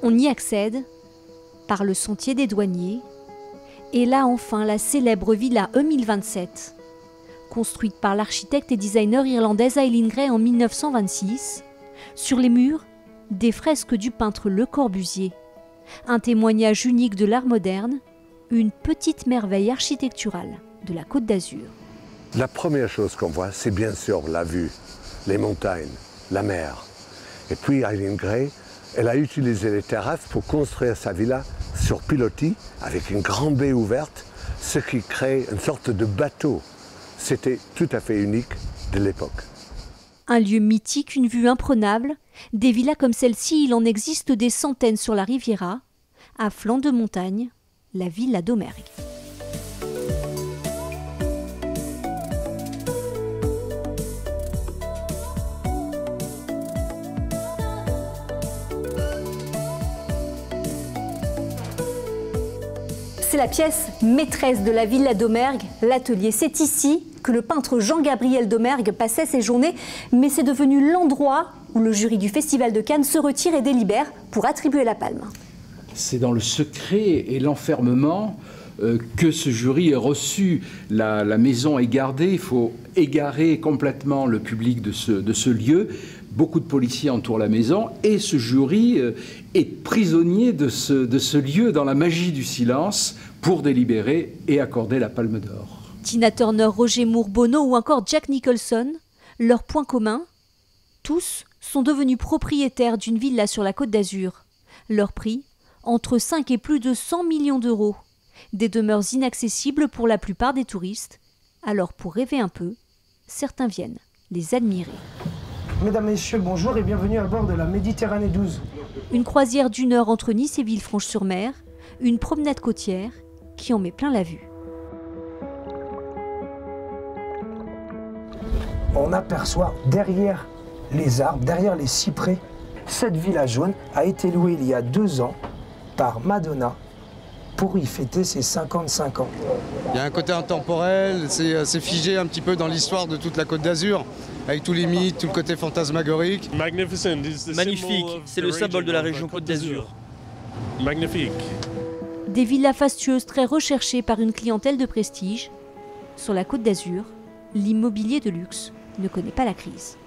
On y accède par le sentier des douaniers. Et là enfin la célèbre villa E1027, construite par l'architecte et designer irlandaise Eileen Gray en 1926. Sur les murs, des fresques du peintre Le Corbusier. Un témoignage unique de l'art moderne, une petite merveille architecturale de la Côte d'Azur. La première chose qu'on voit, c'est bien sûr la vue, les montagnes, la mer. Et puis Eileen Gray, elle a utilisé les terrasses pour construire sa villa sur pilotis, avec une grande baie ouverte, ce qui crée une sorte de bateau. C'était tout à fait unique de l'époque. Un lieu mythique, une vue imprenable. Des villas comme celle-ci, il en existe des centaines sur la Riviera. À flanc de montagne, la villa Domergue. C'est la pièce maîtresse de la villa Domergue, l'atelier. C'est ici que le peintre Jean-Gabriel Domergue passait ses journées, mais c'est devenu l'endroit où le jury du Festival de Cannes se retire et délibère pour attribuer la palme. C'est dans le secret et l'enfermement que ce jury est reçu. La maison est gardée, il faut égarer complètement le public de ce lieu. Beaucoup de policiers entourent la maison et ce jury est prisonnier de ce lieu dans la magie du silence pour délibérer et accorder la Palme d'Or. Tina Turner, Roger Moore, Bono ou encore Jack Nicholson, leur point commun, tous sont devenus propriétaires d'une villa sur la Côte d'Azur. Leur prix, entre 5 et plus de 100 millions d'euros. Des demeures inaccessibles pour la plupart des touristes. Alors pour rêver un peu, certains viennent les admirer. Mesdames, Messieurs, bonjour et bienvenue à bord de la Méditerranée 12. Une croisière d'1 heure entre Nice et Villefranche-sur-Mer, une promenade côtière qui en met plein la vue. On aperçoit derrière les arbres, derrière les cyprès, cette villa jaune a été louée il y a 2 ans par Madonna pour y fêter ses 55 ans. Il y a un côté intemporel, c'est figé un petit peu dans l'histoire de toute la Côte d'Azur, avec tous les mythes, tout le côté fantasmagorique. Magnifique, c'est le symbole de la région Côte d'Azur. Magnifique. Des villas fastueuses très recherchées par une clientèle de prestige. Sur la Côte d'Azur, l'immobilier de luxe ne connaît pas la crise.